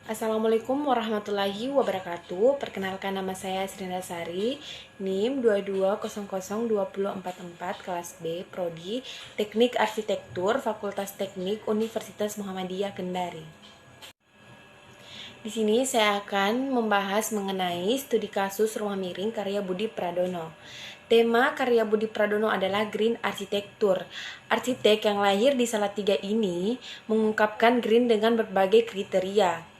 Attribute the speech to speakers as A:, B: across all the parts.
A: Assalamualaikum warahmatullahi wabarakatuh. Perkenalkan, nama saya Sri Sari, NIM 22002044 kelas B, Prodi Teknik Arsitektur, Fakultas Teknik Universitas Muhammadiyah Kendari. Di sini saya akan membahas mengenai studi kasus rumah miring karya Budi Pradono. Tema karya Budi Pradono adalah Green Arsitektur. Arsitek yang lahir di Salatiga ini mengungkapkan green dengan berbagai kriteria.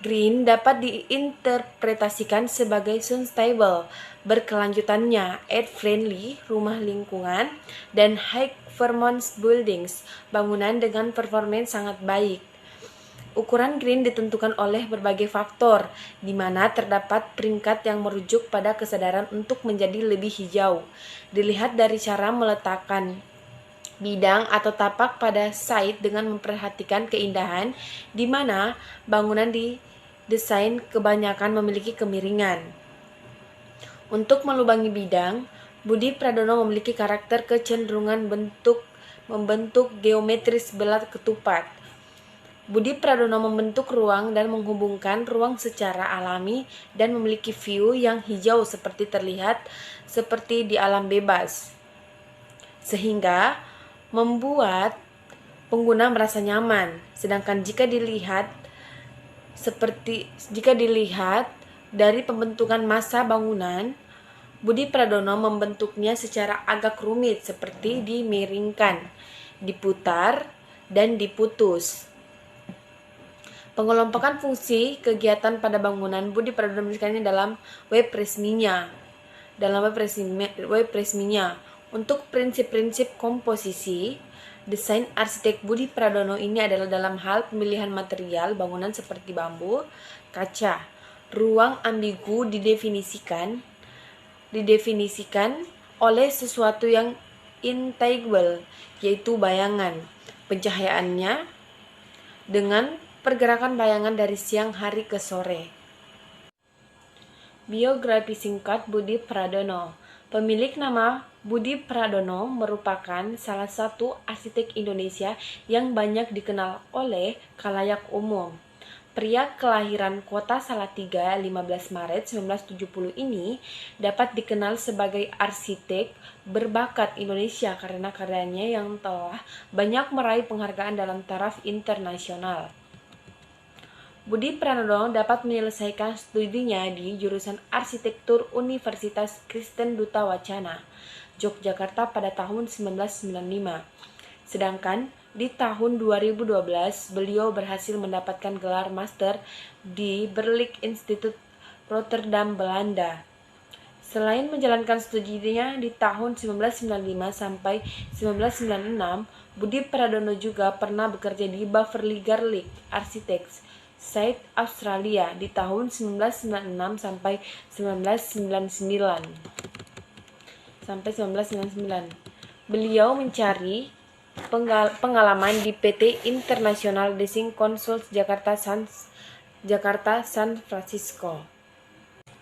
A: Green dapat diinterpretasikan sebagai sustainable, berkelanjutannya, earth-friendly, rumah lingkungan, dan high-performance buildings, bangunan dengan performance sangat baik. Ukuran green ditentukan oleh berbagai faktor, di mana terdapat peringkat yang merujuk pada kesadaran untuk menjadi lebih hijau. Dilihat dari cara meletakkan bidang atau tapak pada site dengan memperhatikan keindahan, di mana bangunan didesain kebanyakan memiliki kemiringan. Untuk melubangi bidang, Budi Pradono memiliki karakter kecenderungan membentuk geometris belat ketupat. Budi Pradono membentuk ruang dan menghubungkan ruang secara alami dan memiliki view yang hijau seperti terlihat seperti di alam bebas, sehingga membuat pengguna merasa nyaman. Sedangkan jika dilihat dari pembentukan massa bangunan, Budi Pradono membentuknya secara agak rumit seperti dimiringkan, diputar, dan diputus. Pengelompokan fungsi kegiatan pada bangunan Budi Pradono menuliskannya dalam web resminya. Untuk prinsip-prinsip komposisi, desain arsitek Budi Pradono ini adalah dalam hal pemilihan material bangunan seperti bambu, kaca. Ruang ambigu didefinisikan oleh sesuatu yang intangible, yaitu bayangan. Pencahayaannya dengan pergerakan bayangan dari siang hari ke sore. Biografi singkat Budi Pradono. Pemilik nama Budi Pradono merupakan salah satu arsitek Indonesia yang banyak dikenal oleh khalayak umum. Pria kelahiran kota Salatiga 15 Maret 1970 ini dapat dikenal sebagai arsitek berbakat Indonesia karena karyanya yang telah banyak meraih penghargaan dalam taraf internasional. Budi Pradono dapat menyelesaikan studinya di jurusan Arsitektur Universitas Kristen Duta Wacana, Yogyakarta pada tahun 1995. Sedangkan di tahun 2012 beliau berhasil mendapatkan gelar master di Berlik Institute Rotterdam, Belanda. Selain menjalankan studinya di tahun 1995 sampai 1996, Budi Pradono juga pernah bekerja di Beverly Garlick Architects, Site Australia di tahun 1996 sampai 1999. Beliau mencari pengalaman di PT International Design Consults Jakarta San Francisco.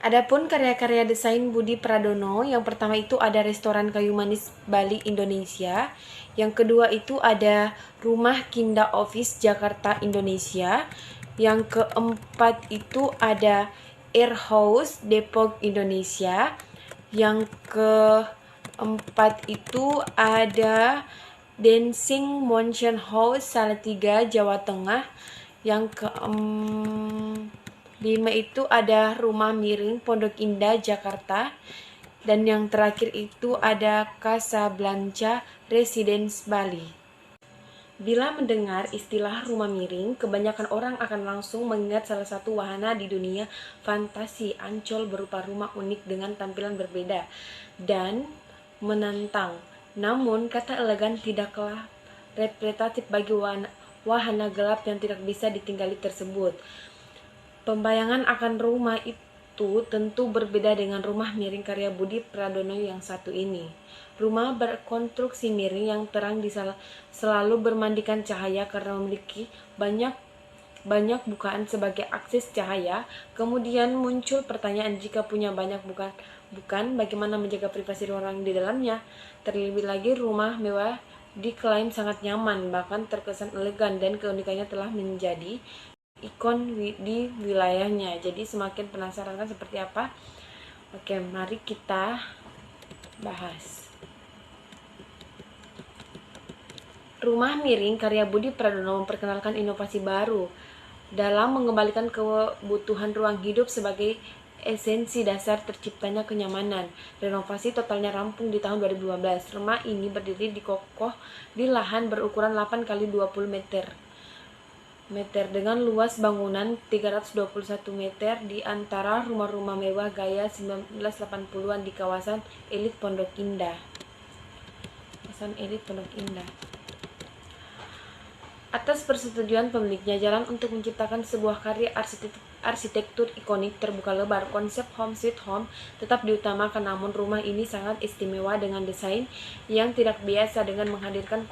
A: Adapun karya-karya desain Budi Pradono, yang pertama itu ada Restoran Kayu Manis Bali Indonesia, yang kedua itu ada Rumah Kinda Office Jakarta Indonesia, yang keempat itu ada Air House Depok Indonesia, yang keempat itu ada Dancing Motion House Salatiga Jawa Tengah, yang kelima itu ada Rumah Miring Pondok Indah Jakarta, dan yang terakhir itu ada Casablanca Residence Bali. Bila mendengar istilah rumah miring, kebanyakan orang akan langsung mengingat salah satu wahana di dunia fantasi Ancol berupa rumah unik dengan tampilan berbeda dan menantang. Namun, kata elegan tidaklah representatif bagi wahana gelap yang tidak bisa ditinggali tersebut. Pembayangan akan rumah itu tentu berbeda dengan rumah miring karya Budi Pradono yang satu ini. Rumah berkonstruksi miring yang terang selalu bermandikan cahaya karena memiliki banyak bukaan sebagai akses cahaya. Kemudian muncul pertanyaan, jika punya banyak bukan, bagaimana menjaga privasi orang di dalamnya? Terlebih lagi rumah mewah diklaim sangat nyaman, bahkan terkesan elegan, dan keunikannya telah menjadi di wilayahnya. Jadi semakin penasaran kan seperti apa? Oke, mari kita bahas. Rumah miring karya Budi Pradono memperkenalkan inovasi baru dalam mengembalikan kebutuhan ruang hidup sebagai esensi dasar terciptanya kenyamanan. Renovasi totalnya rampung di tahun 2015. Rumah ini berdiri di kokoh di lahan berukuran 8 kali 20 meter dengan luas bangunan 321 meter di antara rumah-rumah mewah gaya 1980-an di kawasan elit Pondok Indah. Atas persetujuan pemiliknya, jalan untuk menciptakan sebuah karya arsitektur ikonik terbuka lebar. Konsep Home Sweet Home tetap diutamakan, namun rumah ini sangat istimewa dengan desain yang tidak biasa dengan menghadirkan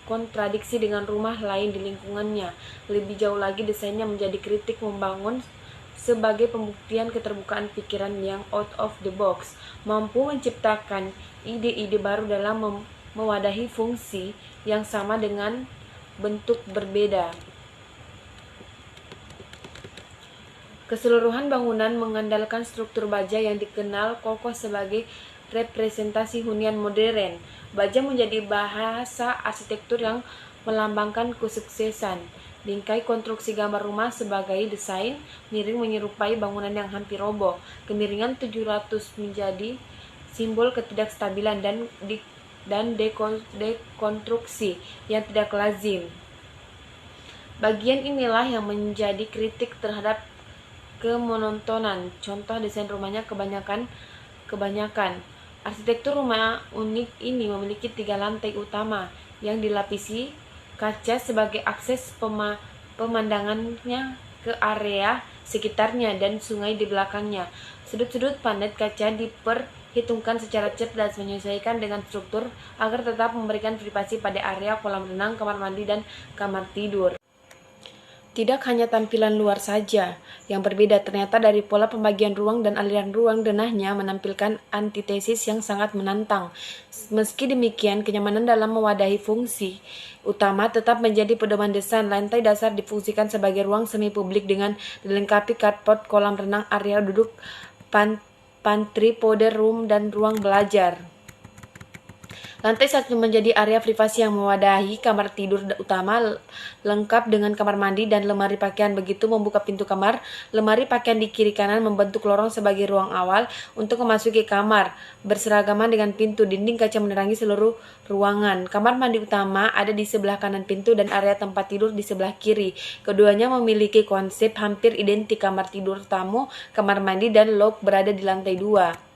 A: kontradiksi dengan rumah lain di lingkungannya. Lebih jauh lagi, desainnya menjadi kritik membangun sebagai pembuktian keterbukaan pikiran yang out of the box, mampu menciptakan ide-ide baru dalam mewadahi fungsi yang sama dengan bentuk berbeda. Keseluruhan bangunan mengandalkan struktur baja yang dikenal kokoh sebagai representasi hunian modern. Baja menjadi bahasa arsitektur yang melambangkan kesuksesan. Bingkai konstruksi gambar rumah sebagai desain miring menyerupai bangunan yang hampir roboh. Kemiringan 700 menjadi simbol ketidakstabilan dan dekonstruksi yang tidak lazim. Bagian inilah yang menjadi kritik terhadap kemonotonan. Contoh desain rumahnya kebanyakan. Arsitektur rumah unik ini memiliki 3 lantai utama yang dilapisi kaca sebagai akses pemandangannya ke area sekitarnya dan sungai di belakangnya. Sudut-sudut panet kaca diperhitungkan secara cerdas, menyesuaikan dengan struktur agar tetap memberikan privasi pada area kolam renang, kamar mandi, dan kamar tidur. Tidak hanya tampilan luar saja yang berbeda, ternyata dari pola pembagian ruang dan aliran ruang denahnya menampilkan antitesis yang sangat menantang. Meski demikian, kenyamanan dalam mewadahi fungsi utama tetap menjadi pedoman desain. Lantai dasar difungsikan sebagai ruang semi publik dengan dilengkapi carport, kolam renang, area duduk, pantry, powder room, dan ruang belajar. Lantai 1 menjadi area privasi yang mewadahi kamar tidur utama lengkap dengan kamar mandi dan lemari pakaian. Begitu membuka pintu kamar, lemari pakaian di kiri kanan membentuk lorong sebagai ruang awal untuk memasuki kamar. Berseragaman dengan pintu, dinding kaca menerangi seluruh ruangan. Kamar mandi utama ada di sebelah kanan pintu dan area tempat tidur di sebelah kiri. Keduanya memiliki konsep hampir identik. Kamar tidur tamu, kamar mandi, dan lounge berada di lantai 2.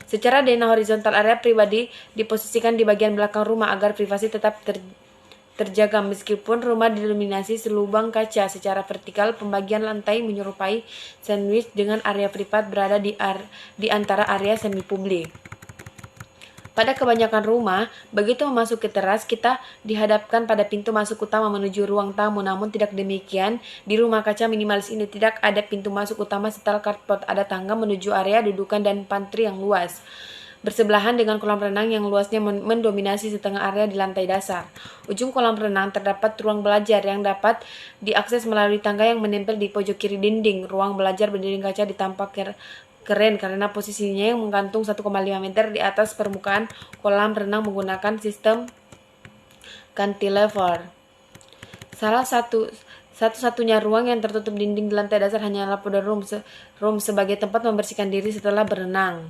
A: Secara denah horizontal, area pribadi diposisikan di bagian belakang rumah agar privasi tetap terjaga. Meskipun rumah didominasi selubang kaca, secara vertikal pembagian lantai menyerupai sandwich dengan area privat berada di antara area semi publik. Pada kebanyakan rumah, begitu memasuki teras, kita dihadapkan pada pintu masuk utama menuju ruang tamu. Namun tidak demikian, di rumah kaca minimalis ini tidak ada pintu masuk utama setel carport. Ada tangga menuju area dudukan dan pantry yang luas, bersebelahan dengan kolam renang yang luasnya mendominasi setengah area di lantai dasar. Ujung kolam renang terdapat ruang belajar yang dapat diakses melalui tangga yang menempel di pojok kiri dinding. Ruang belajar berdinding kaca ditampak keren karena posisinya yang menggantung 1,5 meter di atas permukaan kolam renang menggunakan sistem cantilever. Satu-satunya ruang yang tertutup dinding di lantai dasar hanyalah powder room sebagai tempat membersihkan diri setelah berenang.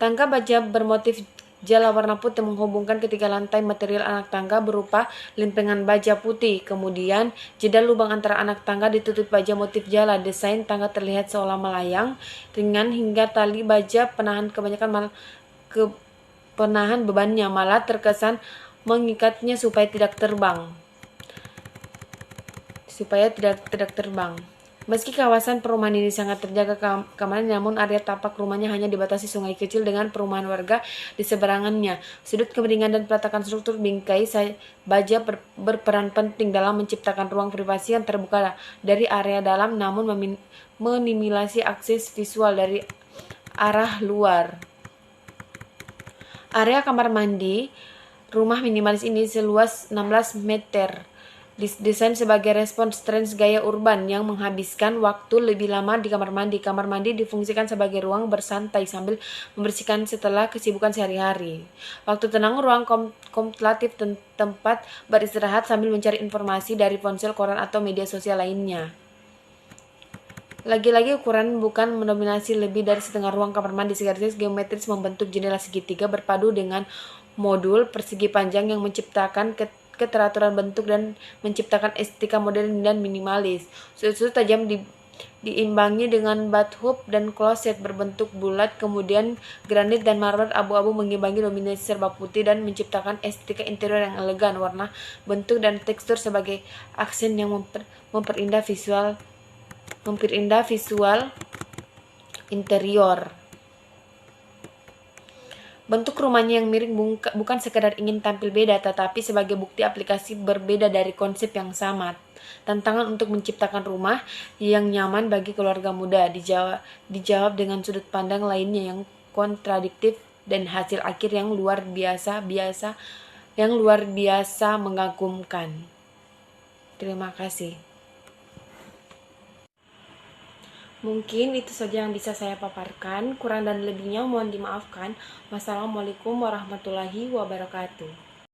A: Tangga baja bermotif jala warna putih menghubungkan ketiga lantai. Material anak tangga berupa lempengan baja putih. Kemudian, jeda lubang antara anak tangga ditutup baja motif jala. Desain tangga terlihat seolah melayang, ringan hingga tali baja penahan bebannya malah terkesan mengikatnya supaya tidak terbang. Meski kawasan perumahan ini sangat terjaga keamanan, namun area tapak rumahnya hanya dibatasi sungai kecil dengan perumahan warga di seberangannya. Sudut kemiringan dan peletakan struktur bingkai baja berperan penting dalam menciptakan ruang privasi yang terbuka dari area dalam, namun minimalisasi akses visual dari arah luar. Area kamar mandi rumah minimalis ini seluas 16 meter Didesain sebagai respons tren gaya urban yang menghabiskan waktu lebih lama di kamar mandi. Kamar mandi difungsikan sebagai ruang bersantai sambil membersihkan setelah kesibukan sehari-hari. Waktu tenang, ruang kontemplatif, tempat beristirahat sambil mencari informasi dari ponsel, koran, atau media sosial lainnya. Lagi-lagi ukuran bukan mendominasi lebih dari setengah ruang kamar mandi. Garis geometris membentuk jendela segitiga berpadu dengan modul persegi panjang yang menciptakan keteraturan bentuk dan menciptakan estetika modern dan minimalis. Sudut-sudut tajam diimbangi dengan bathtub dan kloset berbentuk bulat, kemudian granit dan marmer abu-abu mengimbangi dominasi serba putih dan menciptakan estetika interior yang elegan. Warna, bentuk, dan tekstur sebagai aksen yang memperindah visual interior. Bentuk rumahnya yang miring bukan sekedar ingin tampil beda, tetapi sebagai bukti aplikasi berbeda dari konsep yang sama. Tantangan untuk menciptakan rumah yang nyaman bagi keluarga muda dijawab dengan sudut pandang lainnya yang kontradiktif dan hasil akhir yang luar biasa mengagumkan. Terima kasih. Mungkin itu saja yang bisa saya paparkan. Kurang dan lebihnya mohon dimaafkan. Wassalamualaikum warahmatullahi wabarakatuh.